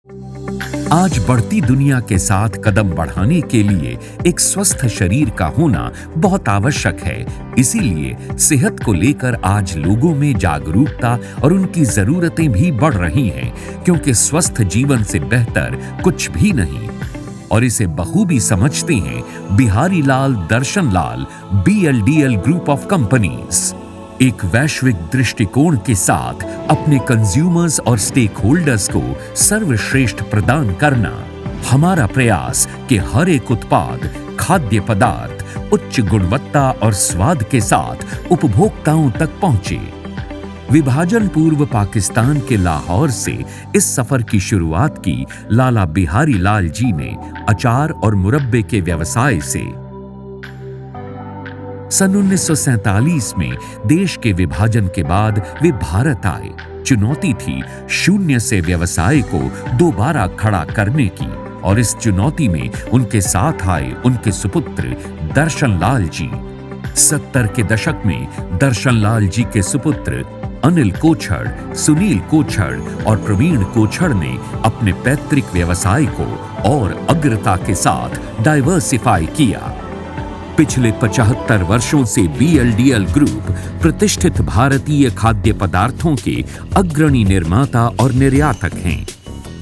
आज बढ़ती दुनिया के साथ कदम बढ़ाने के लिए एक स्वस्थ शरीर का होना बहुत आवश्यक है। इसीलिए सेहत को लेकर आज लोगों में जागरूकता और उनकी जरूरतें भी बढ़ रही हैं, क्योंकि स्वस्थ जीवन से बेहतर कुछ भी नहीं। और इसे बखूबी समझते हैं बिहारी लाल दर्शन लाल BLDL ग्रुप ऑफ कंपनीज। एक वैश्विक दृष्टिकोण के साथ अपने कंज्यूमर्स और स्टेक होल्डर्स को सर्वश्रेष्ठ प्रदान करना हमारा प्रयास कि हर एक उत्पाद, खाद्य पदार्थ उच्च गुणवत्ता और स्वाद के साथ उपभोक्ताओं तक पहुंचे। विभाजन पूर्व पाकिस्तान के लाहौर से इस सफर की शुरुआत की लाला बिहारी लाल जी ने अचार और मुरब्बे के व्यवसाय से। सन 1947 में देश के विभाजन के बाद वे भारत आए। चुनौती थी शून्य से व्यवसाय को दोबारा खड़ा करने की, और इस चुनौती में उनके साथ आए उनके सुपुत्र दर्शन लाल जी। 70 के दशक में दर्शन लाल जी के सुपुत्र अनिल कोछड़, सुनील कोछड़ और प्रवीण कोछड़ ने अपने पैतृक व्यवसाय को और अग्रता के साथ डाइवर्सिफाई किया। पिछले 75 वर्षों से BLDL ग्रुप प्रतिष्ठित भारतीय खाद्य पदार्थों के अग्रणी निर्माता और निर्यातक हैं।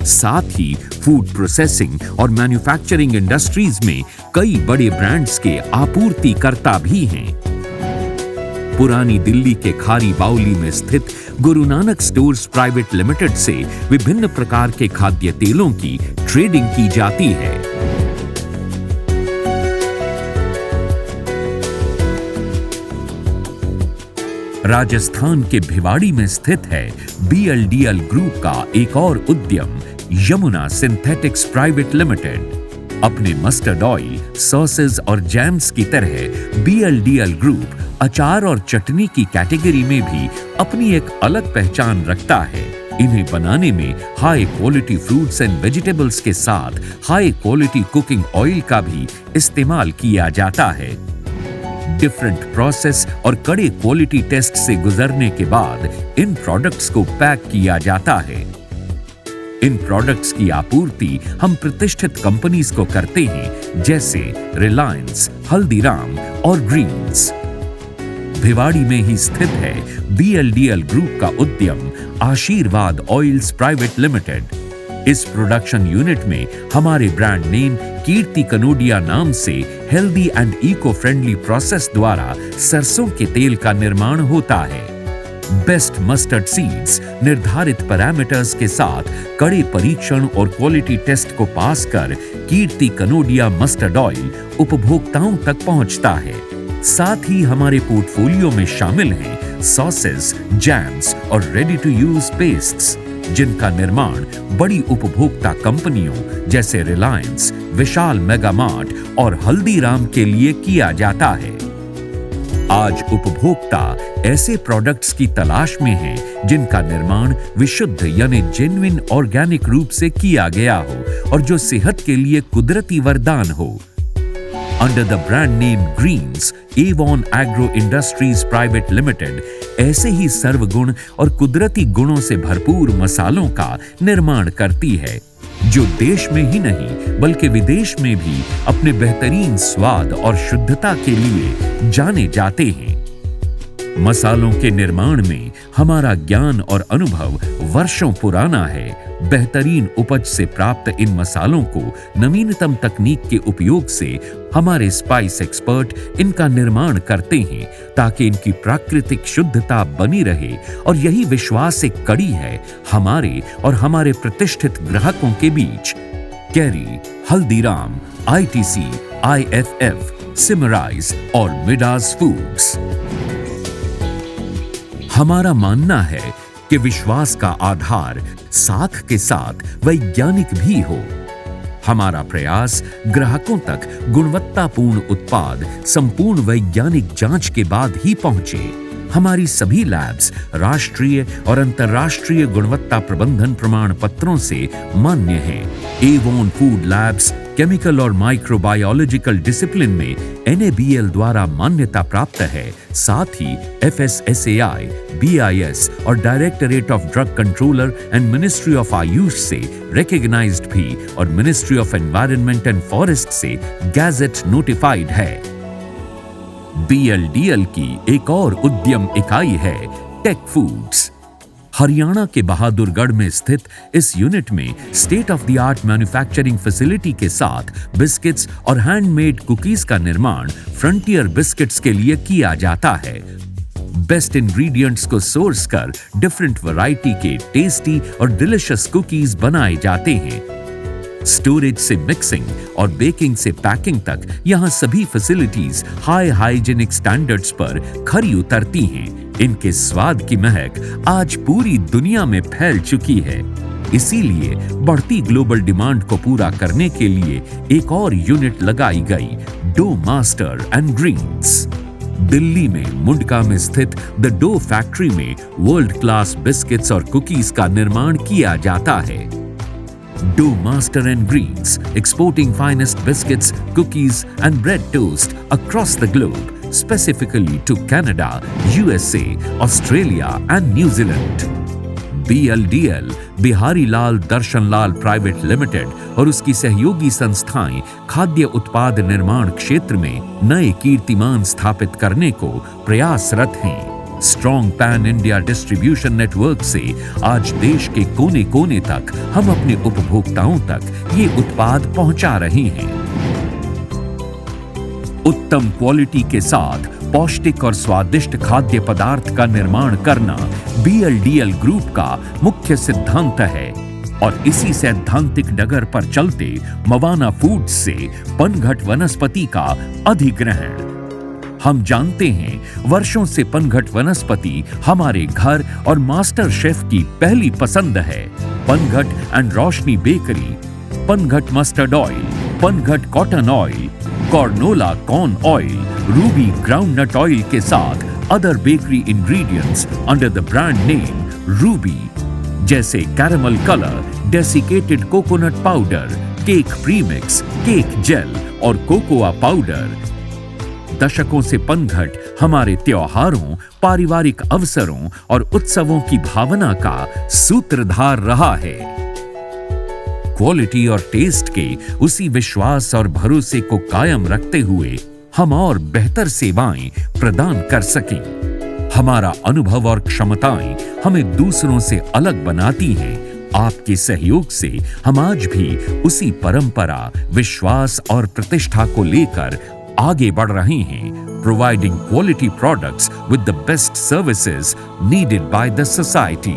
साथ ही फूड प्रोसेसिंग और मैन्युफैक्चरिंग इंडस्ट्रीज में कई बड़े ब्रांड्स के आपूर्तिकर्ता भी हैं। पुरानी दिल्ली के खारी बाउली में स्थित Guru Nanak stores private limited से विभिन्न प्रकार के खाद्य तेलों की ट्रेडिंग की जाती है। राजस्थान के भिवाड़ी में स्थित है BLDL ग्रुप का एक और उद्यम यमुना सिंथेटिक्स प्राइवेट लिमिटेड। अपने मस्टर्ड ऑयल, सॉसेज और जैम्स की तरह BLDL ग्रुप अचार और चटनी की कैटेगरी में भी अपनी एक अलग पहचान रखता है। इन्हें बनाने में high quality fruits and vegetables के साथ हाई क्वालिटी कुकिंग ऑयल का भी इस्तेमाल किया जाता है। डिफरेंट प्रोसेस और कड़े क्वालिटी टेस्ट से गुजरने के बाद इन प्रोडक्ट्स को पैक किया जाता है। इन प्रोडक्ट्स की आपूर्ति हम प्रतिष्ठित कंपनीज को करते हैं, जैसे रिलायंस, हल्दीराम और ग्रीन्स। भिवाड़ी में ही स्थित है BLDL ग्रुप का उद्यम आशीर्वाद ऑयल्स प्राइवेट लिमिटेड। इस प्रोडक्शन यूनिट में हमारे ब्रांड नेम कीर्ति कनोडिया नाम से healthy and eco friendly process द्वारा सरसों के तेल का निर्माण होता है। बेस्ट मस्टर्ड सीड्स निर्धारित पैरामीटर्स के साथ कड़े परीक्षण और क्वालिटी टेस्ट को पास कर कीर्ति कनोडिया मस्टर्ड ऑयल उपभोक्ताओं तक पहुंचता है। साथ ही हमारे पोर्टफोलियो में शामिल हैं सॉसेस, जैम्स और रेडी टू यूज पेस्ट्स, जिनका निर्माण बड़ी उपभोक्ता कंपनियों जैसे रिलायंस, विशाल मेगामार्ट और हल्दीराम के लिए किया जाता है। आज उपभोक्ता ऐसे प्रोडक्ट्स की तलाश में हैं जिनका निर्माण विशुद्ध यानी जेन्युइन ऑर्गेनिक रूप से किया गया हो और जो सेहत के लिए कुदरती वरदान हो। Under the brand name Greens, Avon Agro Industries Private Limited ऐसे ही सर्वगुण और कुदरती गुणों से भरपूर मसालों का निर्माण करती है, जो देश में ही नहीं बल्कि विदेश में भी अपने बेहतरीन स्वाद और शुद्धता के लिए जाने जाते हैं। मसालों के निर्माण में हमारा ज्ञान और अनुभव वर्षों पुराना है। बेहतरीन उपज से प्राप्त इन मसालों को नवीनतम तकनीक के उपयोग से हमारे स्पाइस एक्सपर्ट इनका निर्माण करते हैं, ताकि इनकी प्राकृतिक शुद्धता बनी रहे। और यही विश्वास एक कड़ी है हमारे और हमारे प्रतिष्ठित ग्राहकों के बीच। कैरी, हल्दीराम, ITC, IFF, सिमराइज और मिडास फूड्स। हमारा मानना है कि विश्वास का आधार साख के साथ वैज्ञानिक भी हो। हमारा प्रयास ग्राहकों तक गुणवत्तापूर्ण उत्पाद संपूर्ण वैज्ञानिक जांच के बाद ही पहुंचे। हमारी सभी लैब्स राष्ट्रीय और अंतर्राष्ट्रीय गुणवत्ता प्रबंधन प्रमाण पत्रों से मान्य हैं। एवोन फूड लैब्स केमिकल और माइक्रोबायोलॉजिकल डिसिप्लिन में NABL द्वारा मान्यता प्राप्त है। साथ ही FSSAI, BIS और directorate of drug controller and ministry of Ayush से रिकॉग्नाइज्ड भी और ministry of environment and forest से गैजेट नोटिफाइड है। BLDL की एक और उद्यम इकाई है टेक फूड्स। हरियाणा के बहादुरगढ़ में स्थित इस यूनिट में state of the art manufacturing facility के साथ बिस्किट्स और हैंडमेड कुकीज का निर्माण फ्रंटियर बिस्किट्स के लिए किया जाता है। बेस्ट इंग्रेडिएंट्स को सोर्स कर डिफरेंट वैरायटी के टेस्टी और डिलिशियस कुकीज बनाए जाते हैं। स्टोरेज से मिक्सिंग और बेकिंग से पैकिंग तक यहाँ सभी फैसिलिटीज हाई हाइजीनिक स्टैंडर्ड्स पर खरी उतरती हैं। इनके स्वाद की महक आज पूरी दुनिया में फैल चुकी है। इसीलिए बढ़ती ग्लोबल डिमांड को पूरा करने के लिए एक और यूनिट लगाई गई, dough master and greens. Delhi में मुंडका में स्थित द डो फैक्ट्री में वर्ल्ड क्लास बिस्किट्स और कुकीज का निर्माण किया जाता है। Do Master and Greens, exporting finest biscuits, cookies and bread toast across the globe, specifically to Canada, USA, Australia and New Zealand. BLDL, Bihari Lal Darshan Lal private limited और उसकी सहयोगी संस्थाएं खाद्य उत्पाद निर्माण क्षेत्र में नए कीर्तिमान स्थापित करने को प्रयासरत हैं। Strong pan India distribution network से आज देश के कोने कोने तक हम अपने उपभोक्ताओं तक ये उत्पाद पहुंचा रहे हैं। उत्तम क्वालिटी के साथ पौष्टिक और स्वादिष्ट खाद्य पदार्थ का निर्माण करना BLDL ग्रुप का मुख्य सिद्धांत है और इसी सैद्धांतिक डगर पर चलते मवाना फूड्स से पनघट वनस्पति का अधिग्रहण। हम जानते हैं वर्षों से पनघट वनस्पति हमारे घर और मास्टर शेफ की पहली पसंद है। Panghat and Roshni bakery, Panghat mustard oil, Panghat cotton oil, Cornola corn oil, Ruby groundnut oil के साथ other bakery ingredients under the brand name Ruby, जैसे caramel colour, desiccated coconut powder, cake premix, cake gel और cocoa powder. दशकों से पनघट हमारे त्योहारों, पारिवारिक अवसरों और उत्सवों की भावना का सूत्रधार रहा है। क्वालिटी और टेस्ट के उसी विश्वास और भरोसे को कायम रखते हुए हम और बेहतर सेवाएं प्रदान कर सकें। हमारा अनुभव और क्षमताएं हमें दूसरों से अलग बनाती हैं। आपके सहयोग से हम आज भी उसी परंपरा, विश्वास और प्रतिष्ठा को लेकर आगे बढ़ रहे हैं, providing quality products with the best services needed by the society.